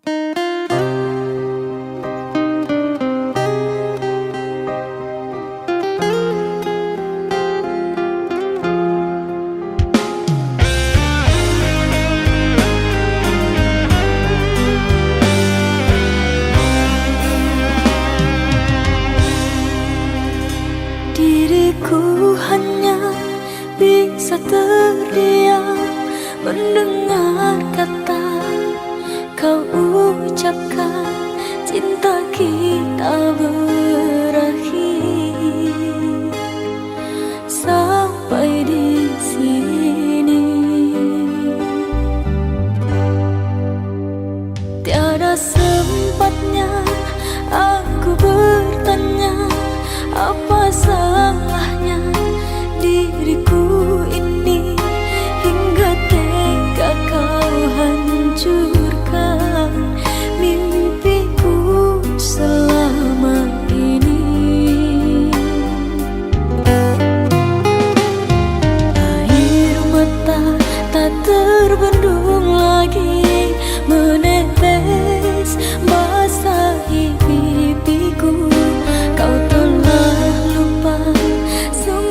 Diriku hanya bisa terdiam mendengar kata kau ucapkan, cinta kita berakhir sampai di sini. Tiada sempatnya aku bertanya apa salahnya diriku ini, hingga tega kau hancurkan mimpiku selama ini. Air mata tak terbendung lagi menetes basahi pipiku. Kau telah lupa semua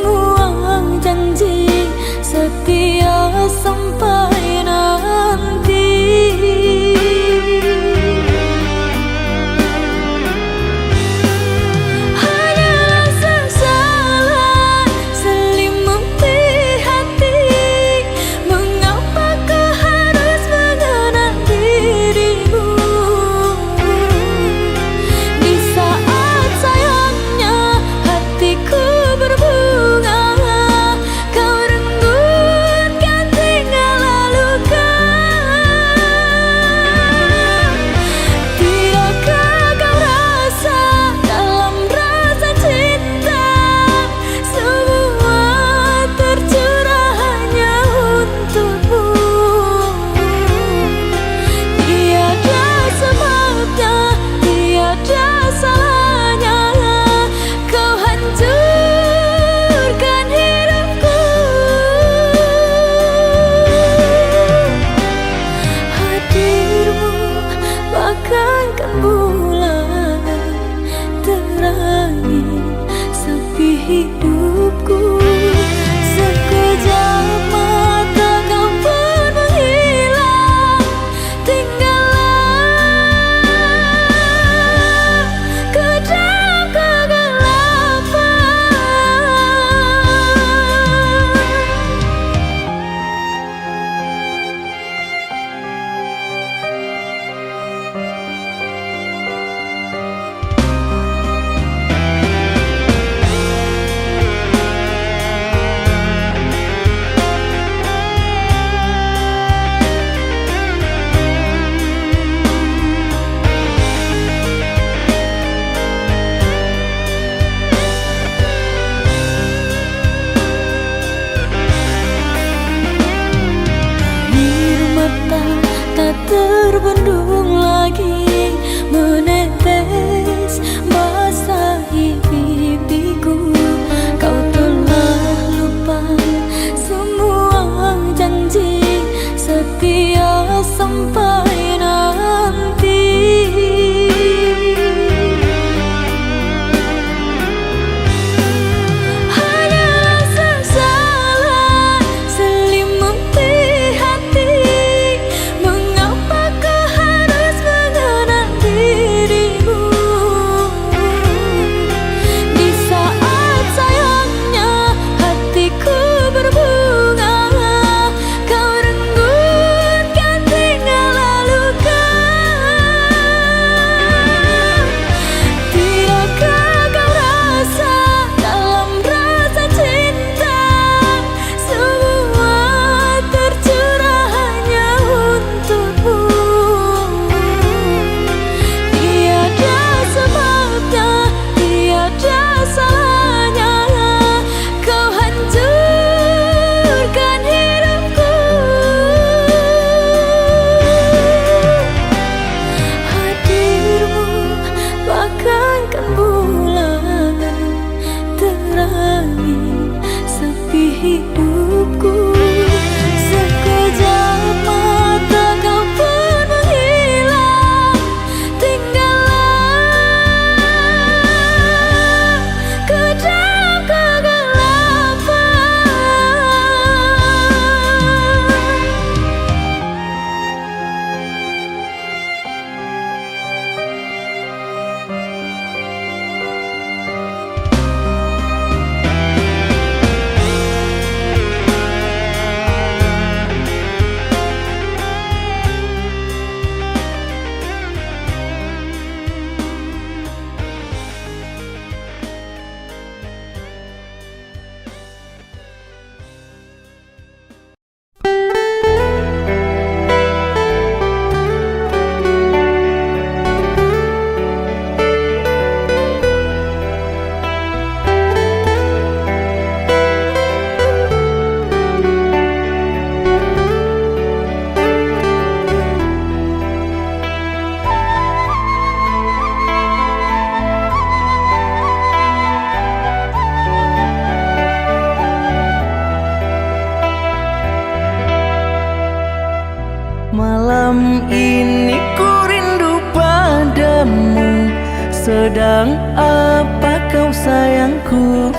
Sedang apa kau sayangku?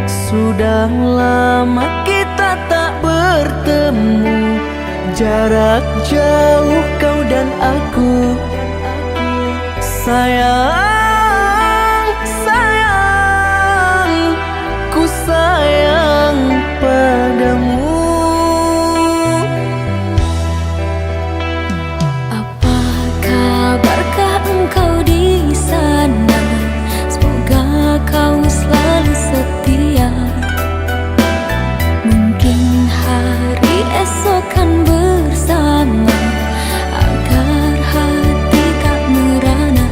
Sudah lama kita tak bertemu, jarak jauh kau dan aku. Sayang, sayang, ku sayang padamu. Apa kabarkah engkau di sana? Semoga kau selalu setia. Mungkin hari esok kan bersama, agar hati tak merana.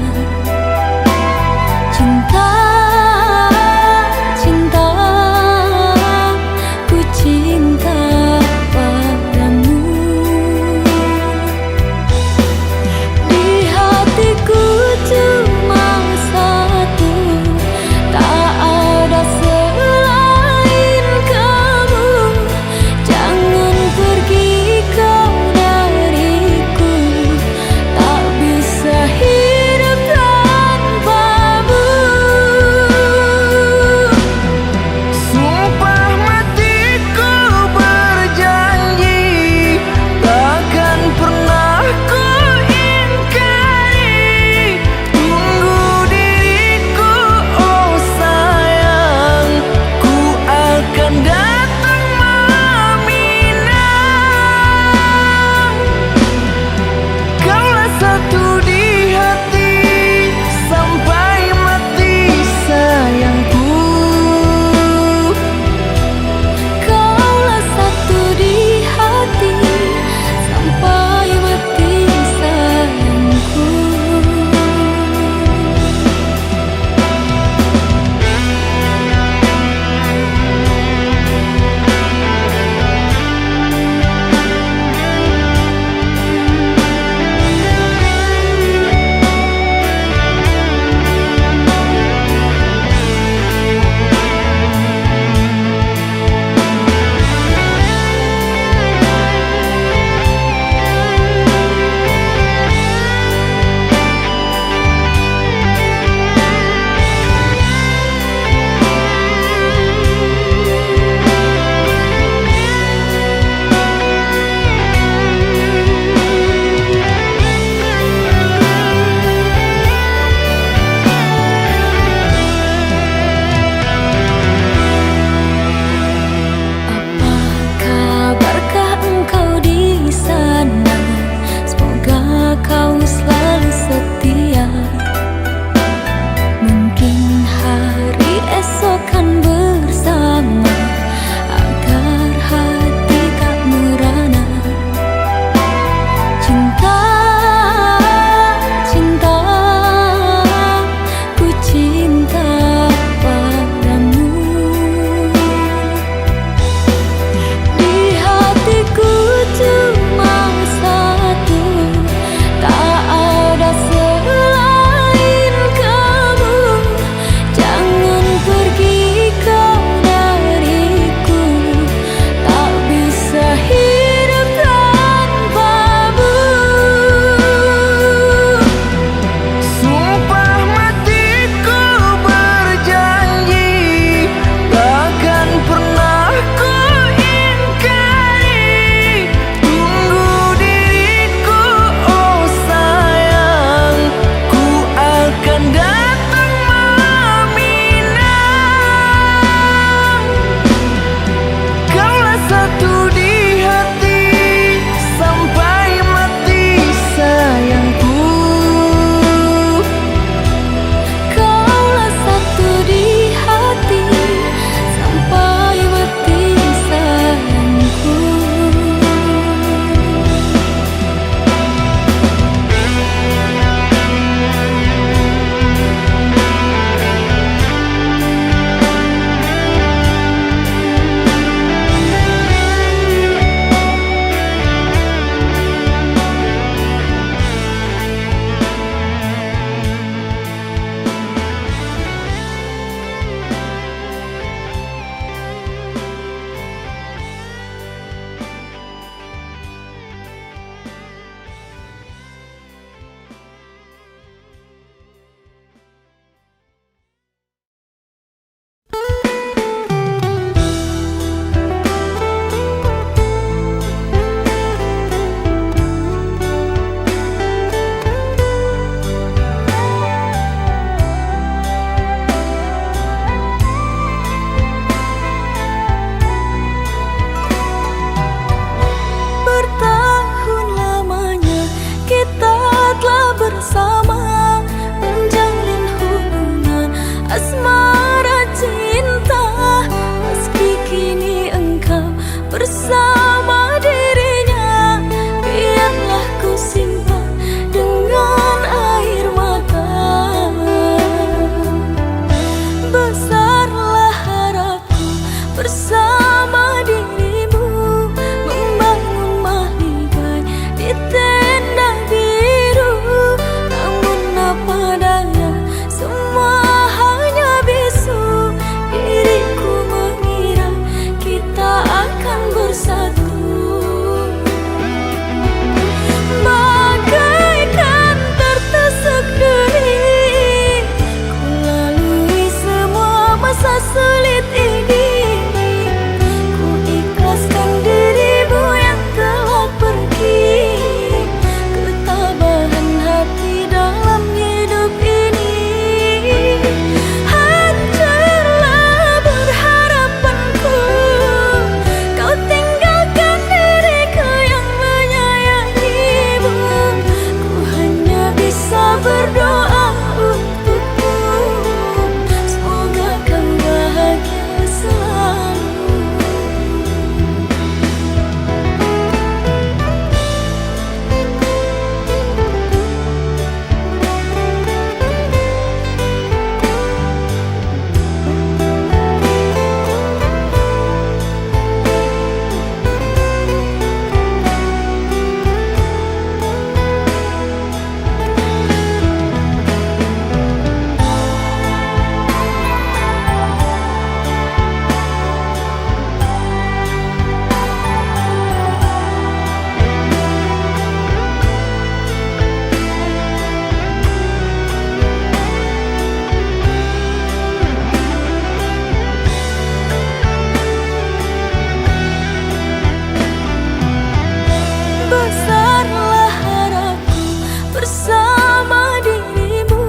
bersama dirimu,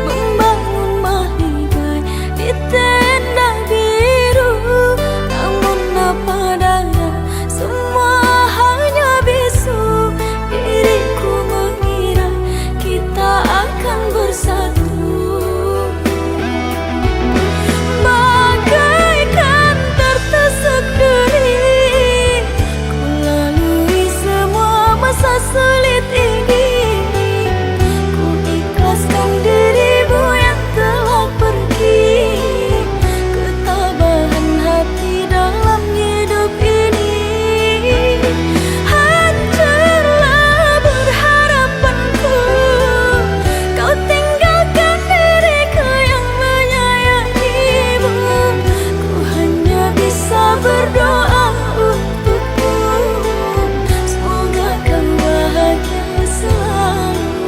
membangun mahligai di tenda biru. Namun apa daya, semua hanya bisu. Diriku mengira kita akan bersatu. Bagaikan tertusuk duri, ku lalui semua masa sulit ini. Ku ikhlaskan dirimu yang telah pergi, ketabahan hati dalam hidup ini. Hancurlah berharapanku, kau tinggalkan diriku yang menyayangimu. Ku hanya bisa berdoa untukmu, semoga kau bahagia selalu.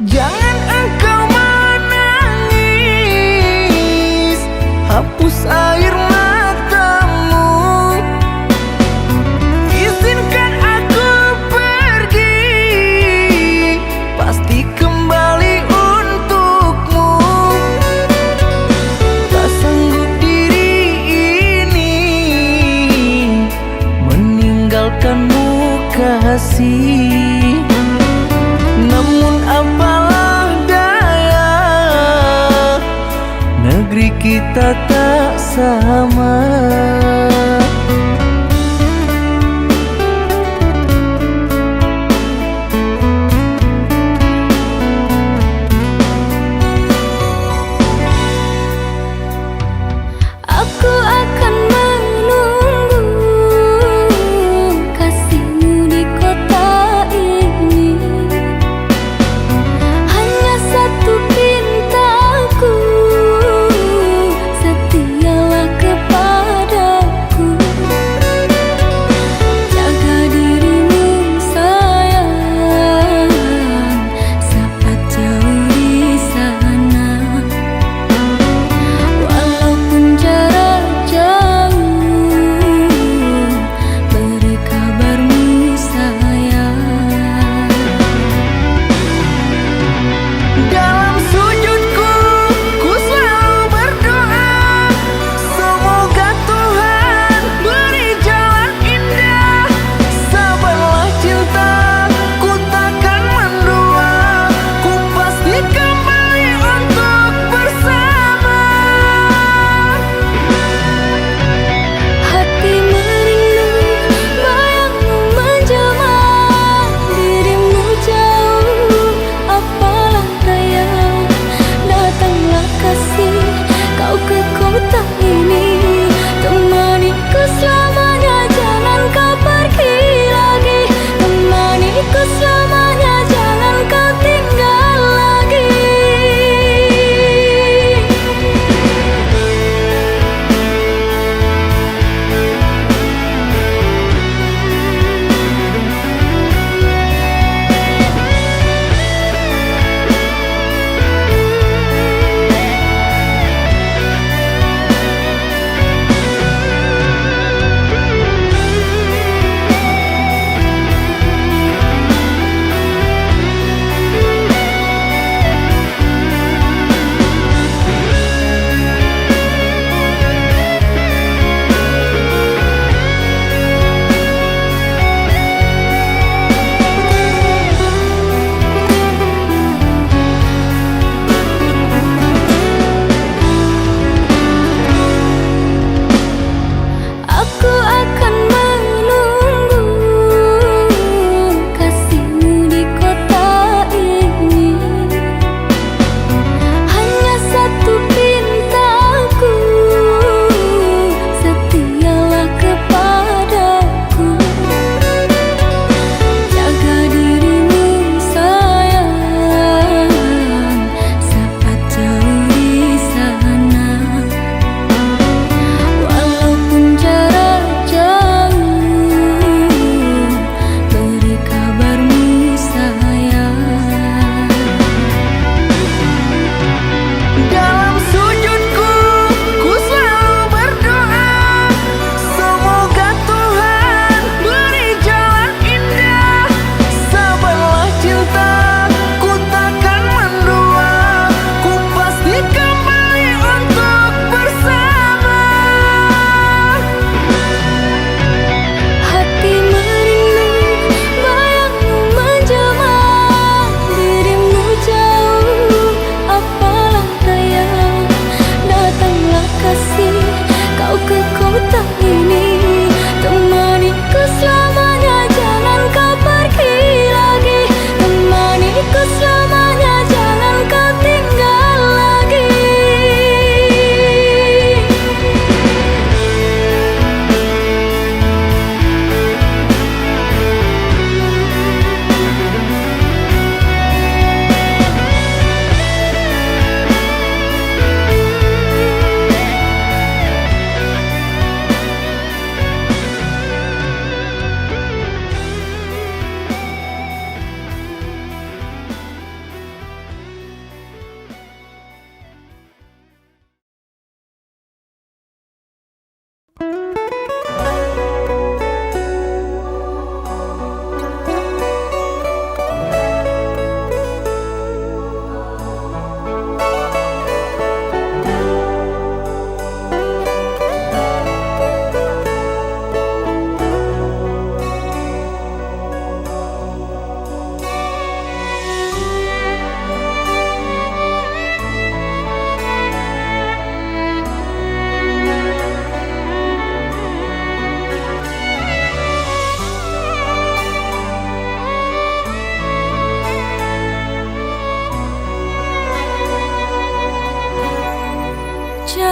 Jangan engkau menangis, hapus air matamu. Izinkan aku pergi, pasti kembali untukmu. Tak sanggup diri ini meninggalkanmu kasih. Namun apalah daya, negeri kita tak sama. Aku akan menunggu kasihmu di kota ini. Hanya satu pintaku, setialah kepadaku. Jaga dirimu sayang, saat jauh di sana. Walaupun jarak jauh, beri kabarmu sayang. Dalam sujudku, ku selalu berdoa, semoga Tuhan beri jalan indah. Sabarlah cinta, ku takkan mendua, ku pasti kembali untuk bersama. Hati merindu, bayangmu menjelma, dirimu jauh, apalah daya. Datanglah kasih, kau ke kota ini, temaniku selamanya, jangan kau pergi lagi. Temaniku selamanya, jangan kau tinggal lagi.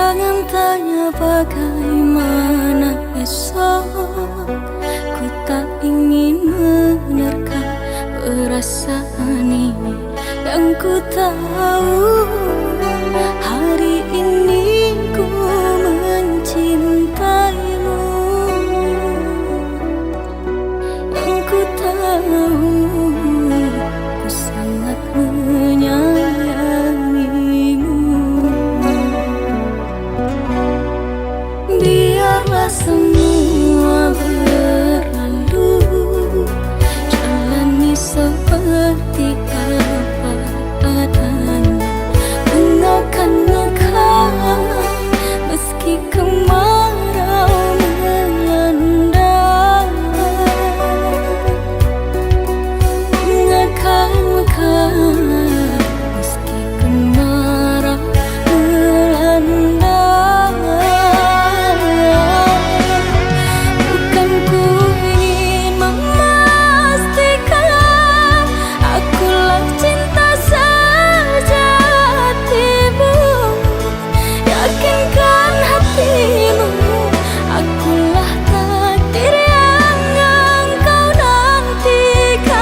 Jangan tanya bagaimana esok, ku tak ingin menerka perasaan ini. Yang ku tahu hari ini ku mencintaimu. Yang ku tahu ku sangat menyayangimu. Biarlah semua berlalu, jalani seperti apa adanya. Engaukan engkau meski kemarau melanda. Engaukan engkau meski kemarau melanda. Bukan ku ingin memastikan akulah cinta sejatimu. Yakinkan hatimu, akulah takdir yang engkau nantikan.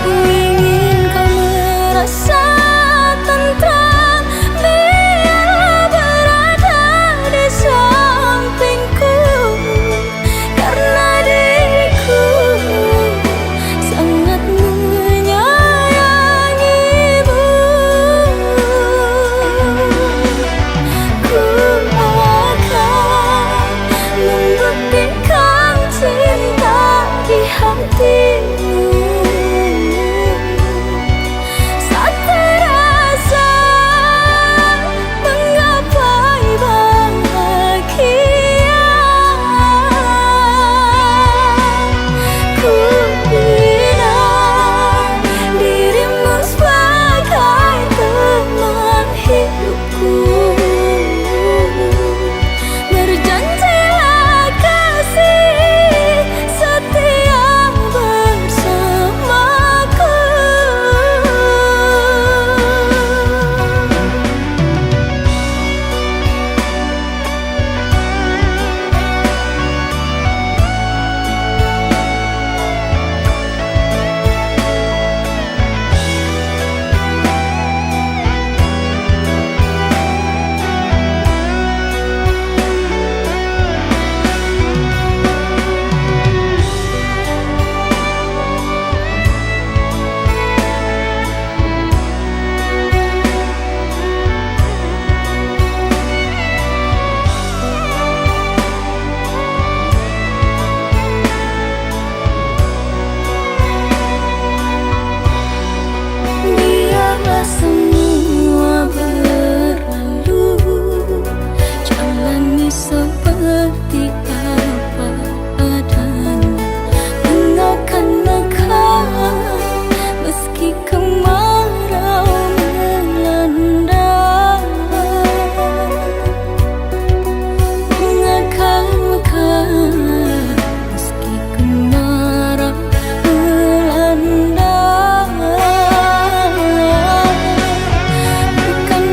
Ku ingin kau merasa tentram, biarlah berada di sampingku. Karena diriku sangat menyayangimu. Ku akan membuktikan cinta di hatimu. Saat terasa menggapai bahagia, ku bina dirimu sebagai teman hidupku. Berjanjilah kasih setia bersamaku. Biarlah semua berlalu, jalani seperti apa adanya. Engaukan engkau meski kemarau melanda. Engaukan engkau meski kemarau melanda. Bukan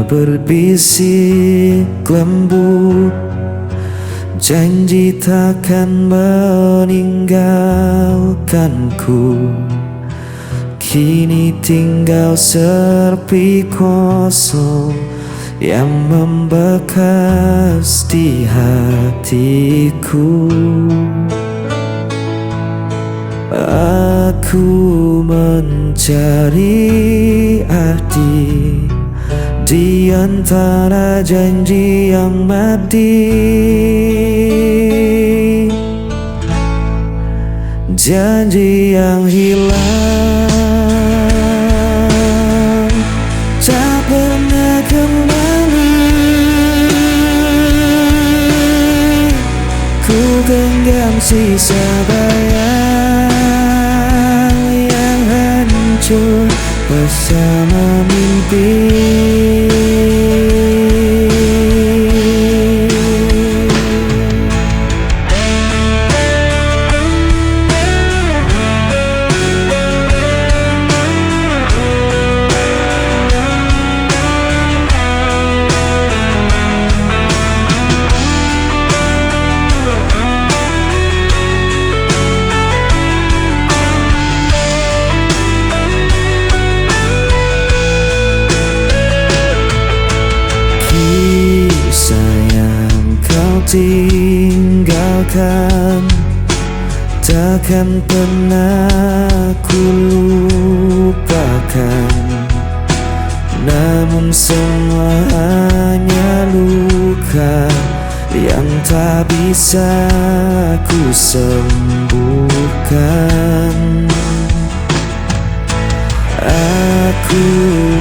berbisik lembut, janji takkan meninggalkanku. Kini tinggal sepi kosong yang membekas di hatiku. Aku mencari arti di antara janji yang mati, janji yang hilang tak pernah kembali. Ku genggam sisa bayang yang hancur bersama mimpi. Tinggalkan takkan pernah ku lupakan, namun semua hanya luka yang tak bisa ku sembuhkan. Aku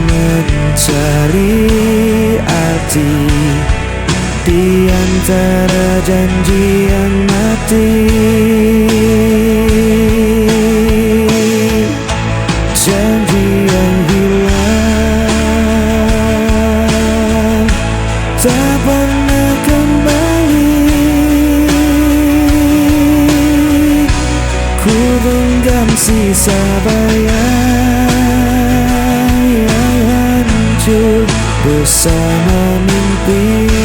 mencari arti di antara janji yang mati, janji yang hilang tak pernah kembali. Ku genggam sisa bayang yang hancur bersama mimpi.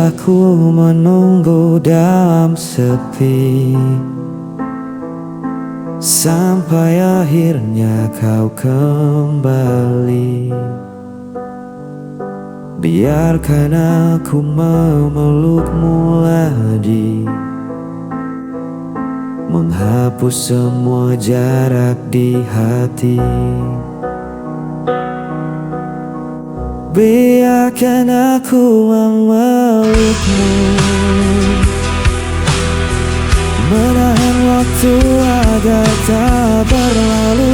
Aku menunggu dalam sepi sampai akhirnya kau kembali. Biarkan aku memelukmu lagi, menghapus semua jarak di hati. Biarkan aku memelukmu, menahan waktu agar tak berlalu.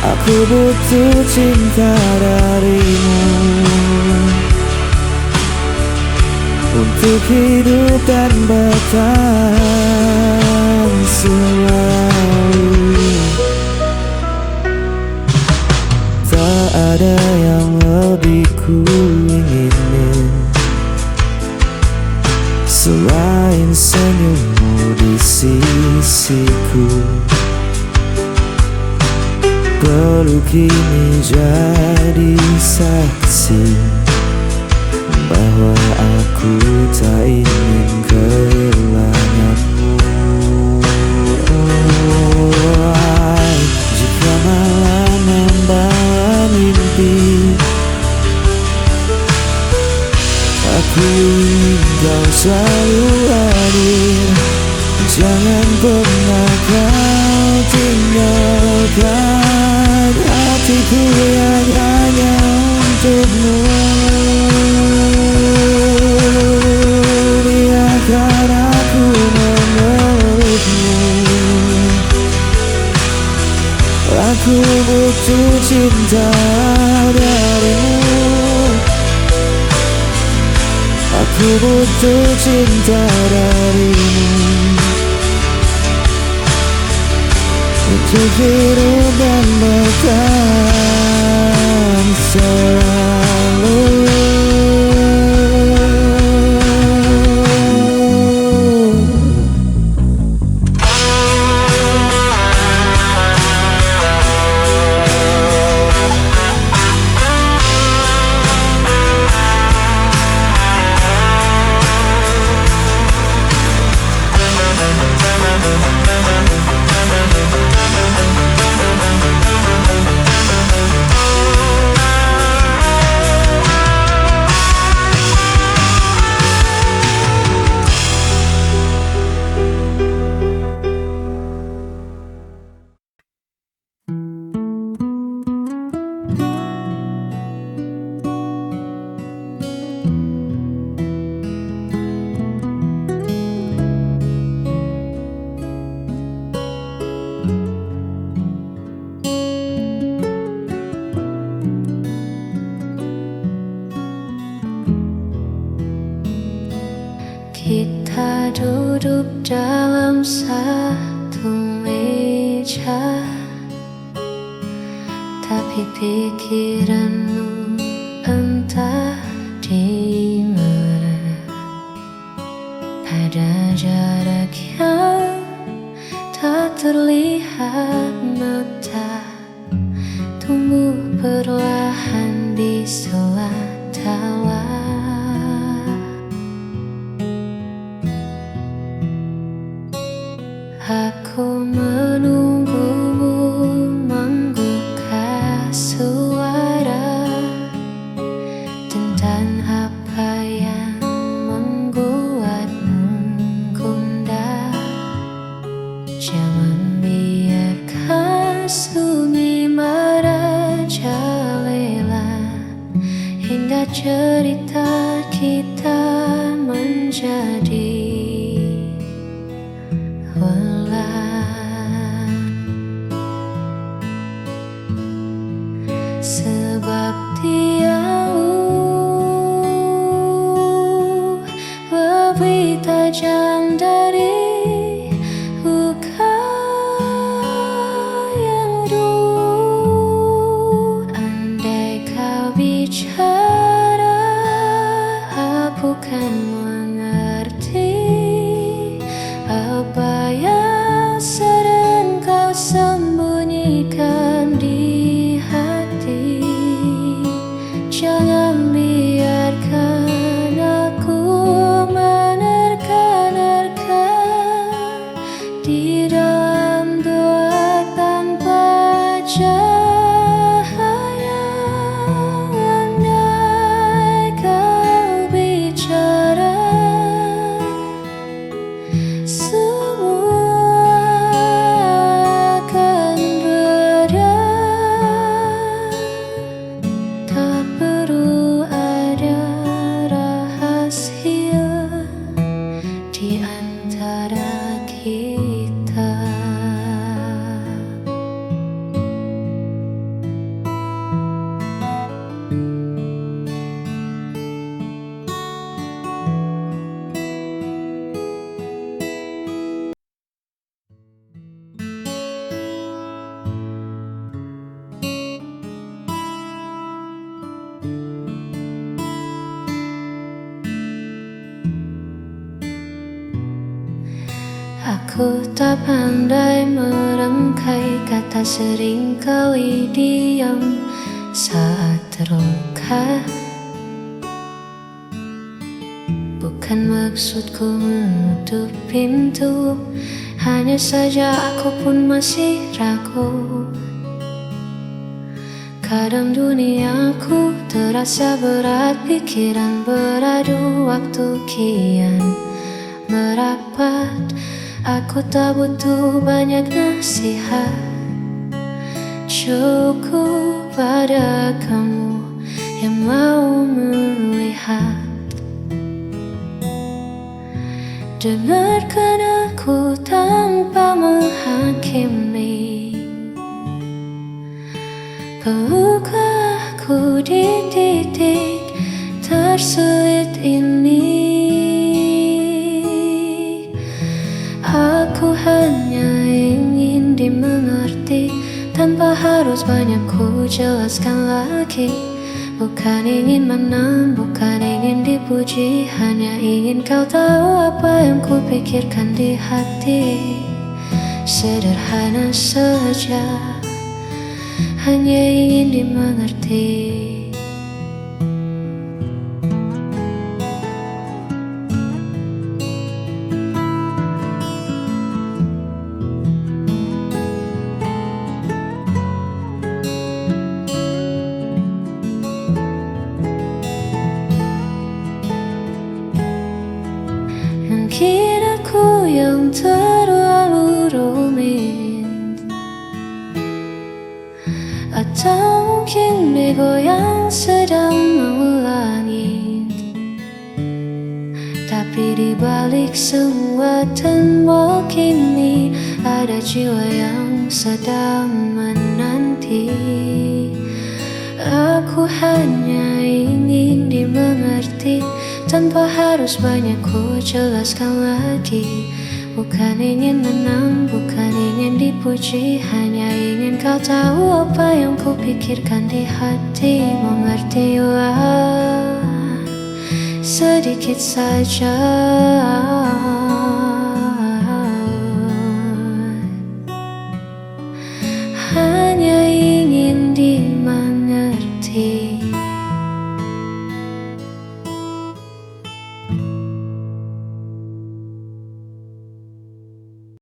Aku butuh cinta darimu untuk hidup dan bertahan selalu. Tak ada yang lebih ku inginin selain senyummu di sisiku. Peluk ini jadi saksi bahwa aku tak ingin kehilanganmu. tinggalkan hatiku yang hanya untukmu. Biarkan aku memelukmu. Aku butuh cinta darimu. Aku butuh cinta darimu untuk hidup dan bahkan selalu. Kita duduk dalam satu meja, tapi pikiranmu entah di mana. Ada jarak yang tak terlihat mata, tumbuh perlahan di sela tawa. Aku menunggumu membuka suara tentang apa yang membuatmu gundah. Jangan biarkan sunyi merajalela hingga cerita kita menjadi sebab dia lebih tajam dari luka yang dulu. Andai kau bicara, aku kan mengerti apa yang sedang kau sembunyikan di hati. Jangan biarkan aku menerka-nerka di dalam doa tanpa cahaya. Andai kau bicara, di antara kita. Aku tak pandai merangkai kata, seringkali diam saat terluka. Bukan maksudku menutup pintu, hanya saja aku pun masih ragu. Kadang duniaku terasa berat, pikiran beradu, waktu kian merapat. Aku tak butuh banyak nasihat, cukup pada kamu yang mau melihat. Dengarkan aku tanpa menghakimi, peluk aku di titik tersulit ini. Aku hanya ingin dimengerti tanpa harus banyak ku jelaskan lagi. Bukan ingin menang, bukan ingin dipuji, hanya ingin kau tahu apa yang ku pikirkan di hati. Sederhana saja, hanya ingin dimengerti. Mungkin aku yang terlalu rumit, atau mungkin ego yang sedang mengulangi. Tapi di balik semua tembok ini ada jiwa yang sedang menanti. Aku hanya ingin dimengerti tanpa harus banyak ku jelaskan lagi. Bukan ingin menang, bukan ingin dipuji, hanya ingin kau tahu apa yang ku pikirkan di hati. Mengertilah sedikit saja.